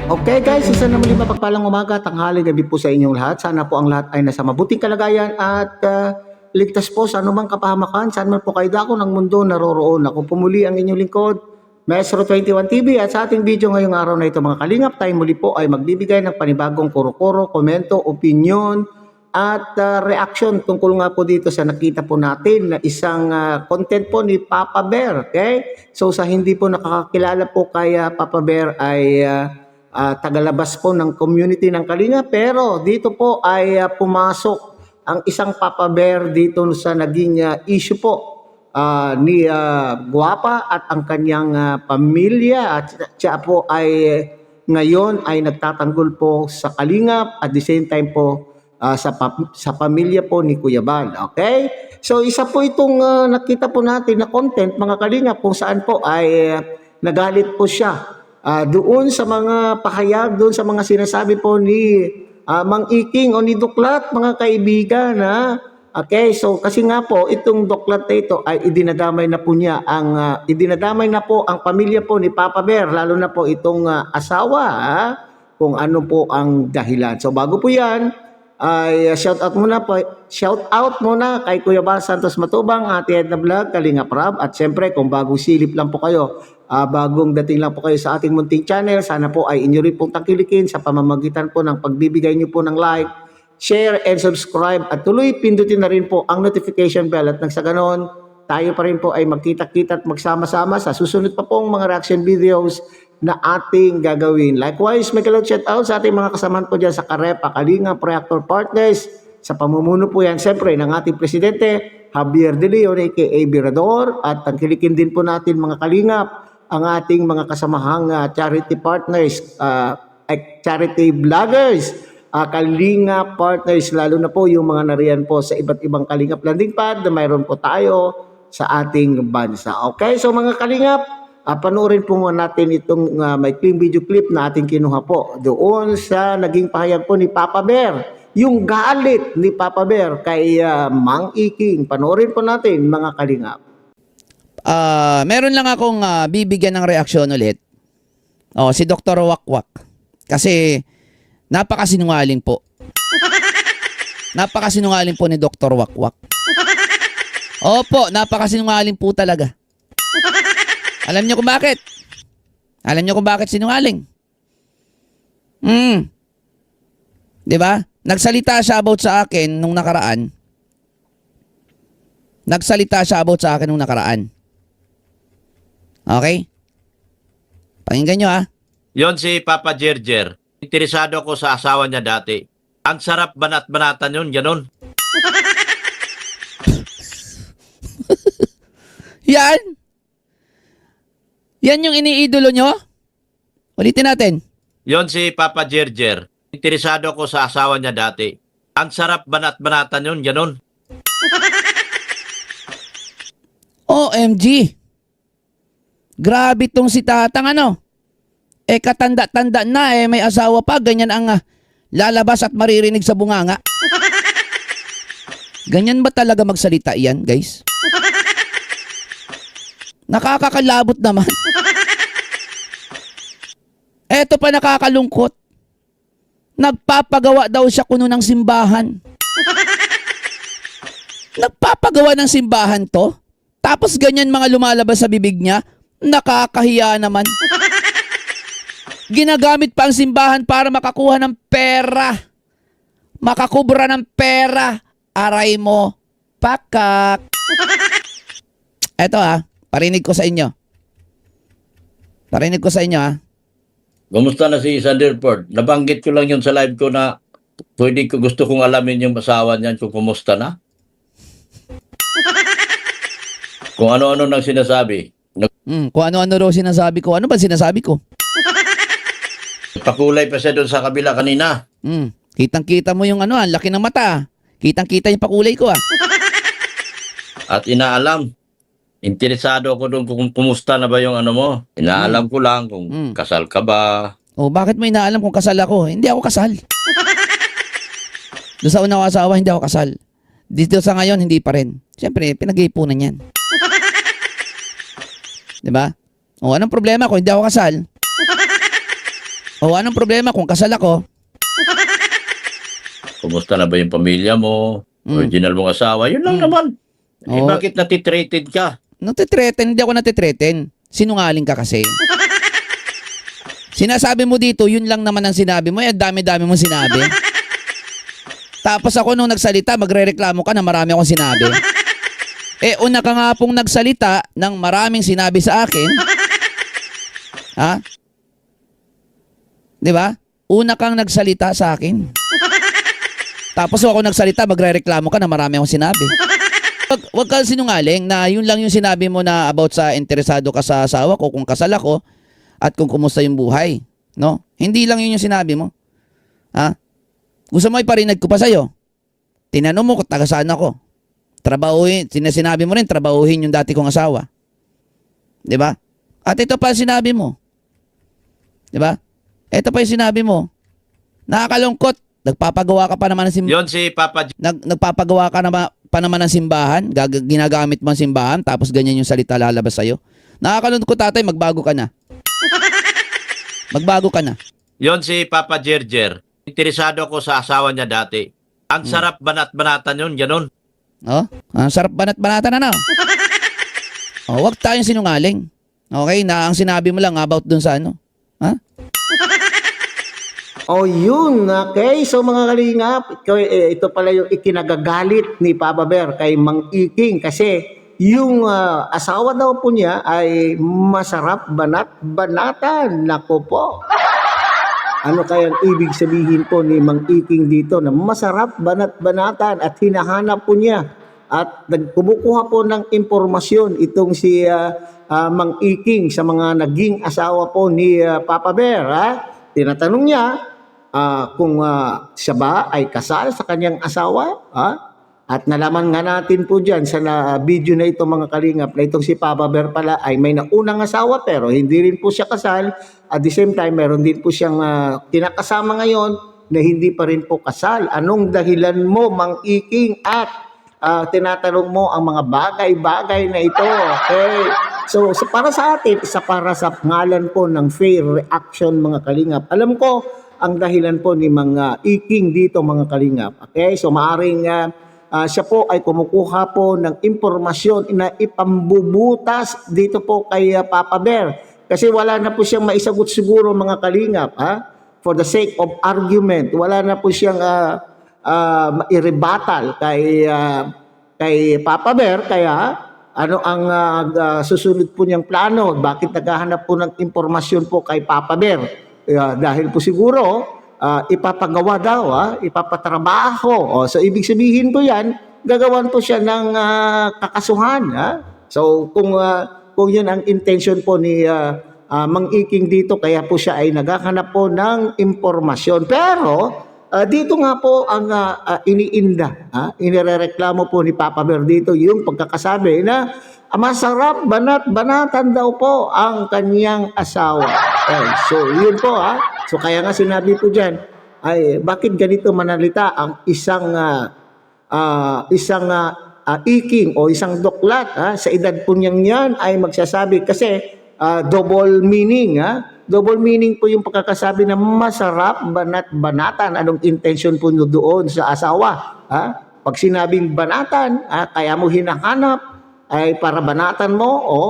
Okay guys, isa na muli mapagpalang umaga, tanghali, gabi po sa inyong lahat. Sana po ang lahat ay nasa mabuting kalagayan at ligtas po sa anumang kapahamakan. Saan man po kayo dako ng mundo naroroon. Ako po muli ang inyong lingkod, Maestro 21 TV, at sa ating video ngayong araw na ito mga kalingap, tayo muli po ay magbibigay ng panibagong kuro-kuro, komento, opinion at reaction tungkol nga po dito sa nakita po natin na isang content po ni Papa Bear. Okay? So sa hindi po nakakakilala po kay Papa Bear ay tagalabas po ng community ng Kalinga, pero dito po ay pumasok ang isang Papa Bear dito sa naging issue po ni Guapa at ang kanyang pamilya, at siya po ay ngayon ay nagtatanggol po sa Kalingap at the same time po sa pamilya po ni Kuya Bal. Okay? So isa po itong nakita po natin na content mga Kalingap kung saan po ay nagalit po siya doon sa mga pahayag, doon sa mga sinasabi po ni Mang Iking o ni Duklat, mga kaibigan. Okay, so kasi nga po itong Duklat na ito ay idinadamay na po niya idinadamay na po ang pamilya po ni Papa Bear, lalo na po itong asawa, kung ano po ang dahilan. So bago po yan, ay shout out muna kay Kuya Bal Santos Matubang, Ate Edna Vlog, Kalinga Prab, at siyempre kung bagong silip lang po kayo, bagong dating lang po kayo sa ating munting channel, sana po ay inyo rin pong tangkilikin sa pamamagitan po ng pagbibigay nyo po ng like, share, and subscribe, at tuloy pindutin na rin po ang notification bell, at nang sa ganon tayo pa rin po ay magkita-kita at magsama-sama sa susunod pa pong mga reaction videos na ating gagawin. Likewise, may kalot shout out sa ating mga kasamahan po dyan sa Karepa, Kalinga, Reactor Partners, sa pamumuno po yan siyempre ng ating Presidente Javier De Leon aka Birador, at tangkilikin din po natin mga Kalingap ang ating mga kasamahang charity partners, charity vloggers, Kalinga partners, lalo na po yung mga nariyan po sa iba't ibang Kalingap landing pad na mayroon po tayo sa ating bansa. Okay, so mga Kalingap, panoorin po muna natin itong maikling video clip na ating kinuha po doon sa naging pahayag po ni Papa Bear, yung galit ni Papa Bear kay Mang Iking. Panoorin po natin mga Kalingap. Meron lang akong bibigyan ng reaksyon ulit. Si Dr. Wakwak. Kasi napakasinungaling po. Napakasinungaling po ni Dr. Wakwak. Opo, napakasinungaling po talaga. Alam niyo kung bakit? Alam niyo kung bakit sinungaling? 'Di ba? Nagsalita siya about sa akin nung nakaraan. Okay? Pakinggan nyo Yon si Papa Jerjer. Interesado ko sa asawa niya dati. Ang sarap banat-banatan yun, ganun. Yan! Yan yung iniidolo nyo? Ulitin natin. Yon si Papa Jerjer. Interesado ko sa asawa niya dati. Ang sarap banat-banatan yun, ganun. OMG! Grabe tong si Tatang katanda-tanda na may asawa pa, ganyan ang lalabas at maririnig sa bunganga. Ganyan ba talaga magsalita yan, guys? Nakakakalabot naman. Eto pa nakakalungkot. Nagpapagawa daw siya kuno ng simbahan. Nagpapagawa ng simbahan to? Tapos ganyan mga lumalabas sa bibig niya? Nakakahiya naman. Ginagamit pa ang simbahan para makakuha ng pera. Makakubra ng pera. Aray mo. Pakak. Eto parinig ko sa inyo. Kumusta na si Sanderford? Nabanggit ko lang yun sa live ko na gusto kong alamin yung asawa niyan kung kumusta na. Kung ano-ano nang sinasabi. Kung ano-ano raw sinasabi ko. Ano ba sinasabi ko? Pakulay pa siya doon sa kabila kanina. Kitang-kita mo yung ang laki ng mata. Kitang-kita yung pakulay ko At inaalam. Interesado ako doon kung kumusta na ba yung ano mo. Inaalam ko lang kung kasal ka ba. Bakit mo inaalam kung kasal ako? Hindi ako kasal. Doon sa unang asawa, hindi ako kasal. Dito sa ngayon, hindi pa rin. Siyempre, pinag-iipunan yan. Diba? Anong problema kung hindi ako kasal? O anong problema kung kasal ako? Kumusta na ba yung pamilya mo? Original mong asawa? Yun lang naman. Eh, Oo. bakit natitreated ka? Natitreaten, hindi ako natitreaten. Sinungaling ka kasi. Sinasabi mo dito, yun lang naman ang sinabi mo. Eh, dami-dami mong sinabi. Tapos ako nung nagsalita, magrereklamo ka na marami akong sinabi. Eh, una ka nga pong nagsalita ng maraming sinabi sa akin. Ha? Di ba? Una kang nagsalita sa akin. Tapos ako nagsalita, magrereklamo ka na marami akong sinabi. Wag ka sinungaling na yun lang yung sinabi mo na about sa interesado ka sa asawa ko, kung kasal ako, at kung kumusta yung buhay. No? Hindi lang yun yung sinabi mo. Ha? Gusto mo iparinig ko pa sa'yo? Tinanong mo kung taga saan ako. Trabahuhin, sinabi mo rin, trabahuhin yung dati kong asawa. Di ba? At ito pa sinabi mo. Di ba? Ito pa yung sinabi mo. Nakakalungkot. Nagpapagawa ka pa naman ng Yon si Papa nagpapagawa ka pa naman ng simbahan. Ginagamit mo ang simbahan. Tapos ganyan yung salita lalabas sa'yo. Nakakalungkot, tatay. Magbago ka na. Magbago ka na. Yon si Papa Jerjer. Interesado ako sa asawa niya dati. Ang sarap banat-banatan yun, ganun. Oh, ang sarap banat-banatan na. Oh, wag tayong sinungaling. Okay, na ang sinabi mo lang about dun sa ano. Ha? Oh, yun. Okay. So mga kalingap, ito pala yung ikinagagalit ni Papa Bear kay Mang Iking kasi yung asawa daw po niya ay masarap banat-banatan. Nako po. Ano kaya ang ibig sabihin po ni Mang Iking dito na masarap banat-banatan at hinahanap po niya at kumukuha po ng impormasyon itong si Mang Iking sa mga naging asawa po ni Papa Bear. Ha? Tinatanong niya kung siya ba ay kasal sa kanyang asawa. Ha? At nalaman nga natin po dyan sa video na ito mga kalingap na itong si Papa Bear pala ay may naunang asawa pero hindi rin po siya kasal. At the same time, meron din po siyang kinakasama ngayon na hindi pa rin po kasal. Anong dahilan mo, Mang Iking? At tinatanong mo ang mga bagay-bagay na ito. Okay? So para sa atin, para sa ngalan po ng fair reaction mga kalingap, alam ko ang dahilan po ni Mang Iking dito mga kalingap. Okay? So maaring siya po ay kumukuha po ng impormasyon na ipambubutas dito po kay Papa Bear. Kasi wala na po siyang maisagot siguro mga kalingap. Ha? For the sake of argument, wala na po siyang mairebatal kay Papa Bear. Kaya ano ang susunod po niyang plano? Bakit naghahanap po ng impormasyon po kay Papa Bear? Dahil po siguro ipapagawa daw, ipapatrabaho. So ibig sabihin po yan, gagawan po siya ng kakasuhan. Ha? So kung yun ang intention po ni Mang Iking dito, kaya po siya ay naghahanap po ng impormasyon. Pero dito nga po ang iniinda, inirereklamo po ni Papa Bear dito yung pagkakasabi na masarap banat-banatan daw po ang kanyang asawa. So yun po So kaya nga sinabi po dyan, ay bakit ganito manalita ang isang iking o isang duklat sa edad po niyang yan ay magsasabi kasi double meaning. Double meaning po yung pagkakasabi na masarap banat-banatan. Anong intention po nyo doon sa asawa? Pag sinabing banatan, kaya mo hinahanap ay para banatan mo o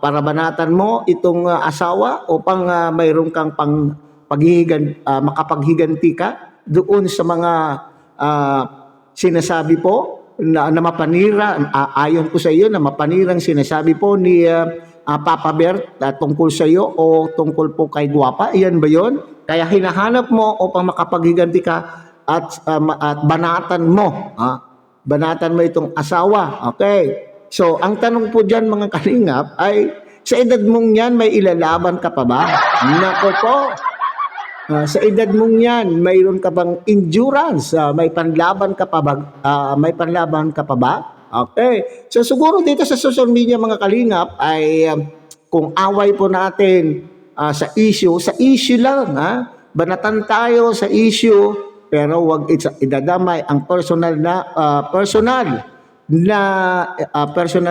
para banatan mo itong asawa upang mayroon kang makapaghiganti ka doon sa mga sinasabi po na mapanira, ayon po sa iyo na mapanirang sinasabi po ni Papa Bear tungkol sa iyo o tungkol po kay Guwapa. Iyan ba yon? Kaya hinahanap mo upang makapaghiganti ka at banatan mo. Banatan mo itong asawa. Okay. So, ang tanong po dyan mga kalingap ay, sa edad mong yan, may ilalaban ka pa ba? Nako po. Sa edad mong yan, mayroon ka bang endurance? May panlaban ka pa ba? Okay. So, siguro dito sa social media mga kalingap ay kung away po natin sa issue lang. Banatan tayo sa issue, pero wag idadamay ang personal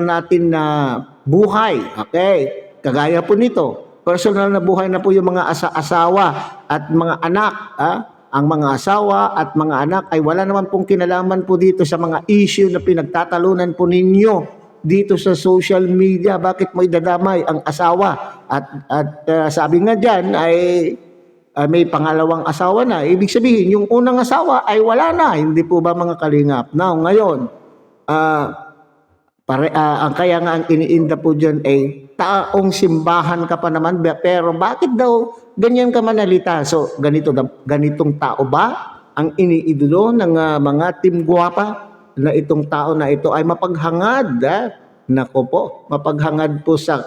natin na buhay. Okay? Kagaya po nito, personal na buhay na po yung mga asawa at mga anak. Ang mga asawa at mga anak ay wala naman pong kinalaman po dito sa mga issue na pinagtatalunan po ninyo dito sa social media. Bakit mo idadamay ang asawa? At sabi nga dyan ay may pangalawang asawa na. Ibig sabihin, yung unang asawa ay wala na. Hindi po ba mga kalingap? Now, ngayon, ang kaya nga ang iniinda po dyan ay taong simbahan ka pa naman, pero bakit daw ganyan ka manalita? So, ganitong tao ba ang iniidolo ng mga team guwapa na itong tao na ito ay mapaghangad? Nako po, mapaghangad po sa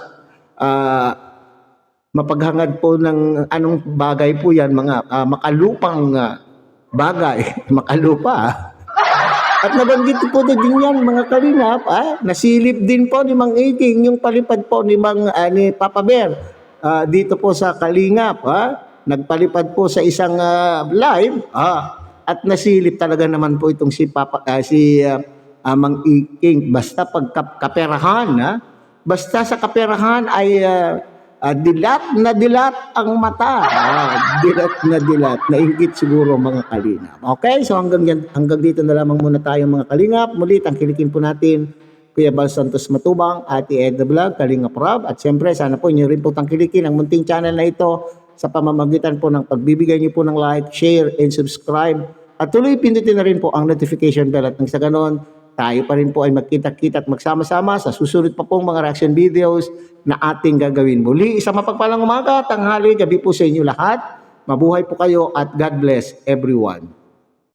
mapaghangad po ng anong bagay po yan, mga makalupang bagay, makalupa. At nabanggit po na din yan, mga kalingap, nasilip din po ni Mang Iking yung palipad po ni ni Papa Bear dito po sa Kalingap. Nagpalipad po sa isang live at nasilip talaga naman po itong si Mang Iking. Basta pag kaperahan, basta sa kaperahan ay dilat na dilat ang mata. Dilat na dilat. Nainggit siguro mga kalingap. Okay, so hanggang dito na lamang muna tayo mga kalingap. Muli, tangkilikin po natin Kuya Bal Santos Matubang, Ate Edna Vlog, Kalingap Rob. At siyempre, sana po inyo rin po tangkilikin ang munting channel na ito sa pamamagitan po ng pagbibigay niyo po ng like, share, and subscribe. At tuloy pindutin na rin po ang notification bell at nang sa ganon, tayo pa rin po ay magkita-kita at magsama-sama sa susunod pa pong mga reaction videos na ating gagawin. Muli, isang mapagpalang umaga, tanghali, gabi po sa inyo lahat. Mabuhay po kayo at God bless everyone.